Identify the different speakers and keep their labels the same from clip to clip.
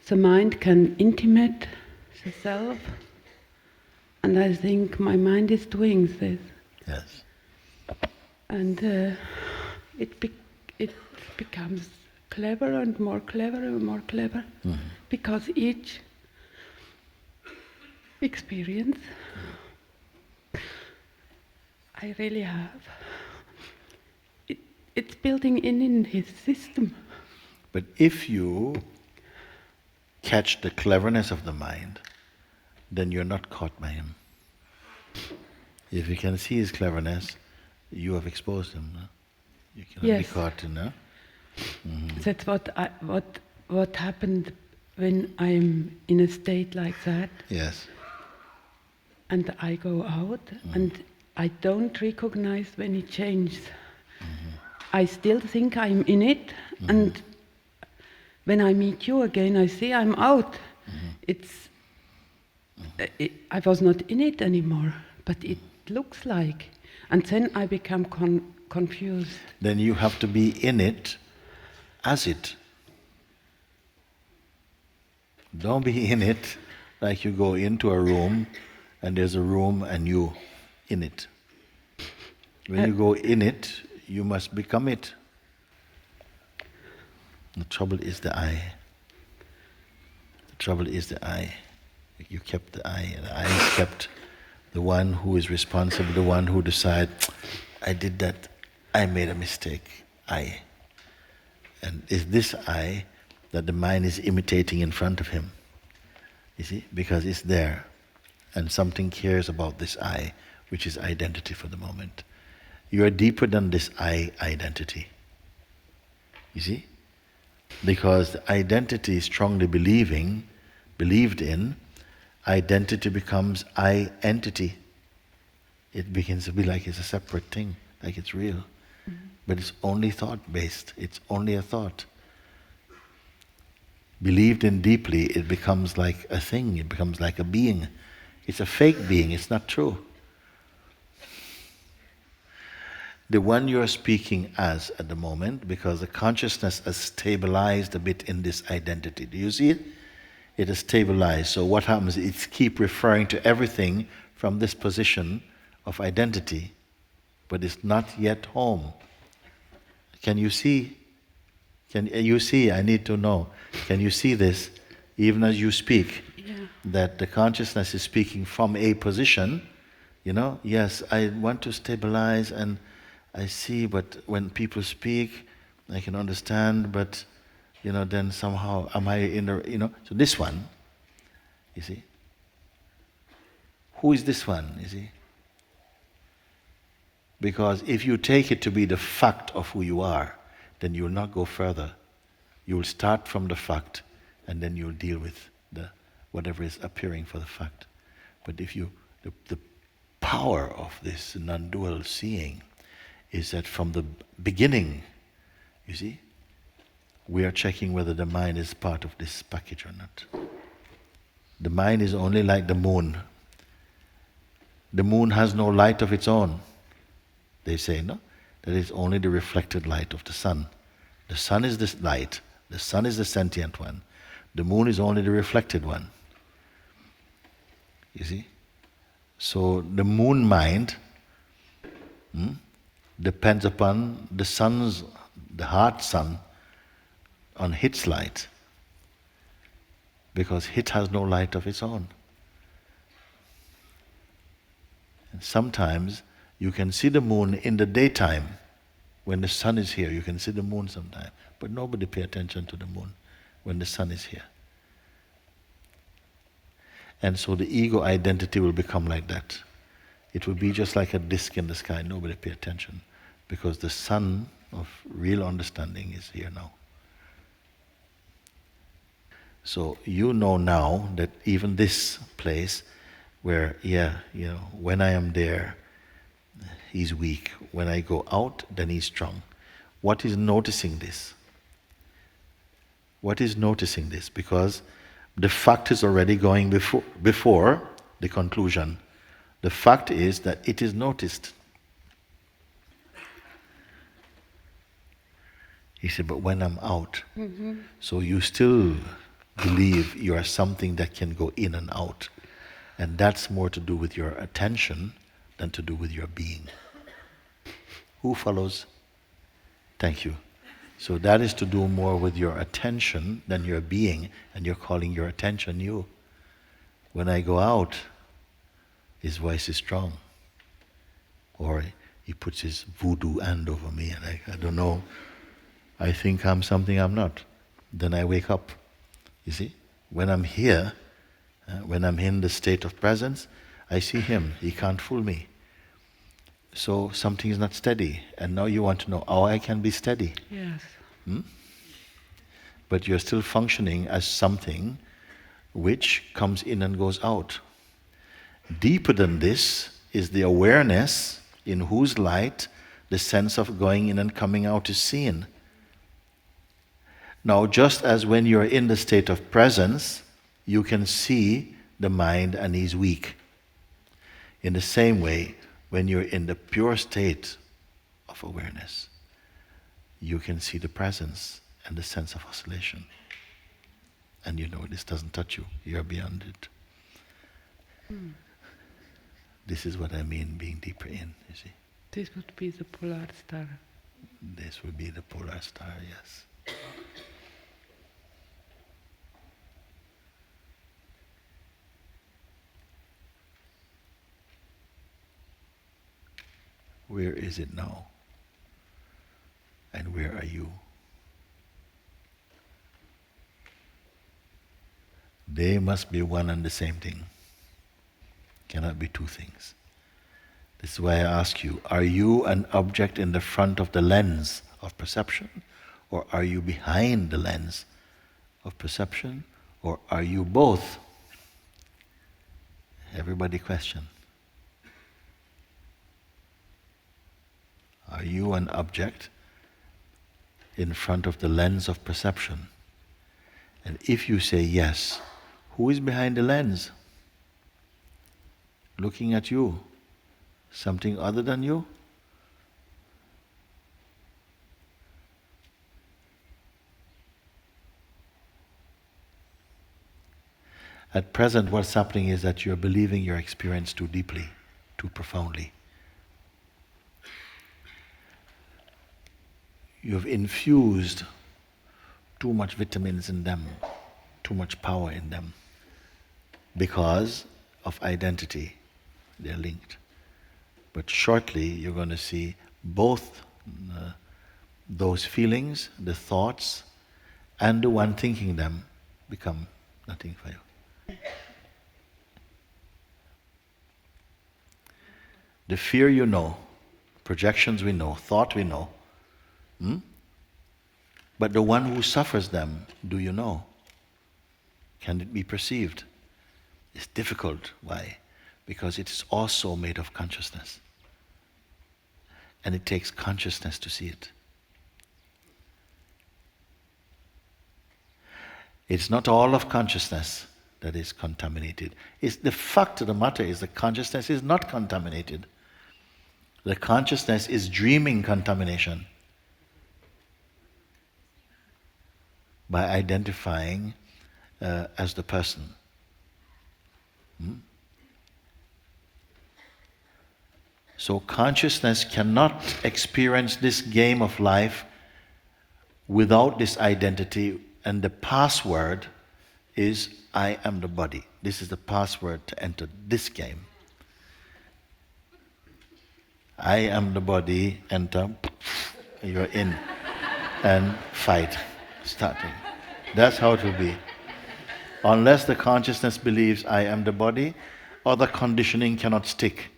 Speaker 1: the mind can intimate the self, and I think my mind is doing this.
Speaker 2: Yes.
Speaker 1: And it becomes clever and more clever and more clever, because each experience I really have, it's building in his system.
Speaker 2: But if you catch the cleverness of the mind, then you're not caught by him. If you can see his cleverness, you have exposed him. No? You cannot be caught, no?
Speaker 1: That's what happened when I'm in a state like that.
Speaker 2: Yes.
Speaker 1: And I go out, and I don't recognize when it changes. I still think I'm in it, and when I meet you again, I see I'm out. I was not in it anymore, but it looks like. And then I become confused.
Speaker 2: Then you have to be in it as it. Don't be in it like you go into a room and there's a room and you in it. When you go in it, you must become it. The trouble is the I. The trouble is the I. You kept the I, and the I kept the one who is responsible, the one who decides, I did that, I made a mistake, I. And it's this I that the mind is imitating in front of him. You see? Because it's there. And something cares about this I, which is identity for the moment. You are deeper than this I identity. You see? Because the identity is strongly believed in, identity becomes I entity. It begins to be like it's a separate thing, like it's real. But it's only thought-based. It's only a thought. Believed in deeply, it becomes like a thing. It becomes like a being. It's a fake being. It's not true. The one you are speaking as at the moment, because the consciousness has stabilized a bit in this identity. Do you see it? It has stabilized. So what happens? It's keep referring to everything from this position of identity, but it's not yet home. Can you see? Can you see? I need to know. Can you see this? Even as you speak, that the consciousness is speaking from a position, yes, I want to stabilize and I see, but when people speak, I can understand, but, then somehow, am I in the, so this one, you see? Who is this one, you see? Because if you take it to be the fact of who you are, then you will not go further. You will start from the fact, and then you'll deal with whatever is appearing for the fact. But if the power of this non-dual seeing is that from the beginning, you see, we are checking whether the mind is part of this package or not. The mind is only like the moon. The moon has no light of its own. They say, no? That is only the reflected light of the sun. The sun is this light. The sun is the sentient one. The moon is only the reflected one. You see? So the moon mind depends upon the heart sun, on its light. Because it has no light of its own. And sometimes you can see the moon in the daytime. When the sun is here, you can see the moon sometimes. But nobody pay attention to the moon when the sun is here. And so the ego identity will become like that. It will be just like a disk in the sky. Nobody pay attention. Because the sun of real understanding is here now. So you know now that even this place where, when I am there, he's weak. When I go out, then he's strong. What is noticing this? What is noticing this? Because the fact is already going before the conclusion. The fact is that it is noticed. He said, but when I'm out, so you still believe you are something that can go in and out. And that's more to do with your attention than to do with your being. Who follows? Thank you. So that is to do more with your attention than your being, and you're calling your attention you. When I go out, his voice is strong. Or he puts his voodoo hand over me, and I don't know. I think I'm something I'm not. Then I wake up. You see? When I'm here, when I'm in the state of presence, I see him. He can't fool me. So something is not steady. And now you want to know how I can be steady.
Speaker 1: Yes.
Speaker 2: But you're still functioning as something which comes in and goes out. Deeper than this is the awareness in whose light the sense of going in and coming out is seen. Now, just as when you're in the state of presence, you can see the mind and he's weak. In the same way, when you're in the pure state of awareness, you can see the presence and the sense of oscillation. And you know this doesn't touch you, you're beyond it. This is what I mean being deeper in, you see.
Speaker 1: This would be the polar star.
Speaker 2: This would be the polar star, yes. Where is it now? And where are you? They must be one and the same thing. Cannot be two things. This is why I ask you, are you an object in the front of the lens of perception? Or are you behind the lens of perception? Or are you both? Everybody question. Are you an object in front of the lens of perception? And if you say yes, who is behind the lens? Looking at you. Something other than you? At present, what's happening is that you're believing your experience too deeply, too profoundly. You've infused too much vitamins in them, too much power in them, because of identity. They're linked. But shortly you're going to see both those feelings, the thoughts, and the one thinking them become nothing for you. The fear you know, projections we know, thought we know. But the one who suffers them, do you know? Can it be perceived? It's difficult. Why? Because it is also made of consciousness. And it takes consciousness to see it. It's not all of consciousness that is contaminated. It's the fact of the matter is the consciousness is not contaminated. The consciousness is dreaming contamination by identifying as the person. So consciousness cannot experience this game of life without this identity, and the password is I am the body. This is the password to enter this game. I am the body, enter, you're in, and fight, starting. That's how it will be. Unless the consciousness believes I am the body, other conditioning cannot stick.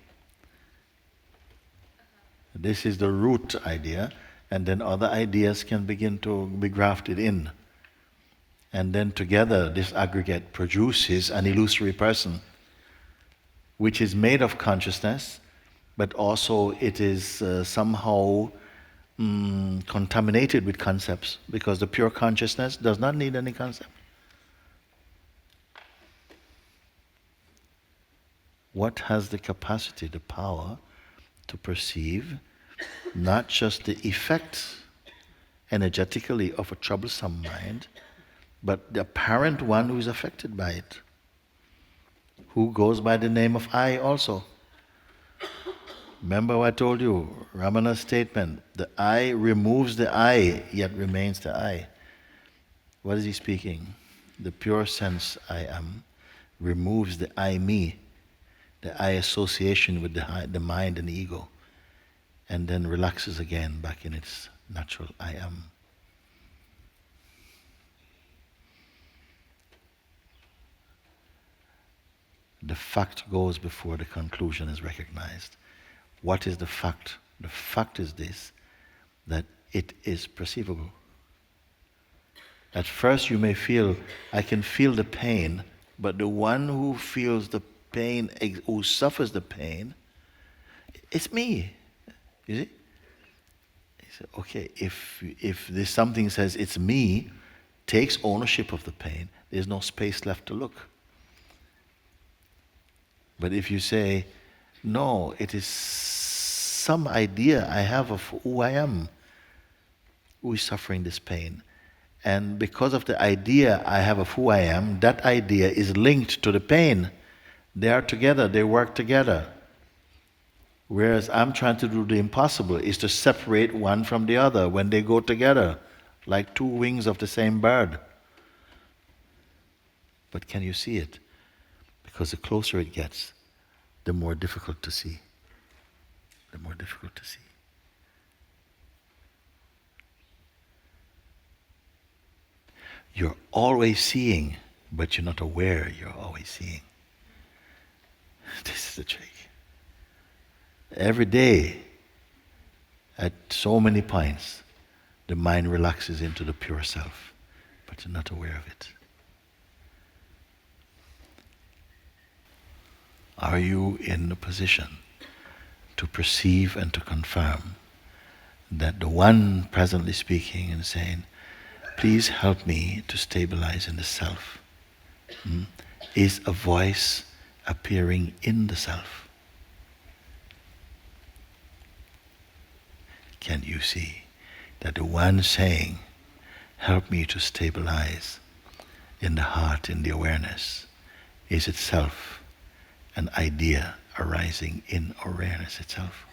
Speaker 2: This is the root idea, and then other ideas can begin to be grafted in. And then together this aggregate produces an illusory person, which is made of consciousness, but also it is somehow contaminated with concepts, because the pure consciousness does not need any concept. What has the capacity, the power to perceive not just the effects energetically of a troublesome mind, but the apparent one who is affected by it, who goes by the name of I also. Remember what I told you, Ramana's statement, the I removes the I, yet remains the I. What is he speaking? The pure sense I am removes the I me, the I association with the mind and the ego, and then relaxes again back in its natural I am. The fact goes before the conclusion is recognized. What is the fact? The fact is this, that it is perceivable. At first you may feel, I can feel the pain, but the one who feels the pain, who suffers the pain, it's me. You see? So, okay, if there's something says it's me, takes ownership of the pain, there's no space left to look. But if you say, no, it is some idea I have of who I am, who is suffering this pain. And because of the idea I have of who I am, that idea is linked to the pain. They are together, they work together. Whereas I'm trying to do the impossible, is to separate one from the other when they go together, like two wings of the same bird. But can you see it? Because the closer it gets, the more difficult to see. The more difficult to see. You're always seeing, but you're not aware you're always seeing. This is the trick. Every day, at so many points, the mind relaxes into the pure self, but you're not aware of it. Are you in the position to perceive and to confirm that the one presently speaking and saying, please help me to stabilize in the self, is a voice appearing in the self? Can you see that the one saying, help me to stabilize in the heart, in the awareness, is itself an idea arising in awareness itself?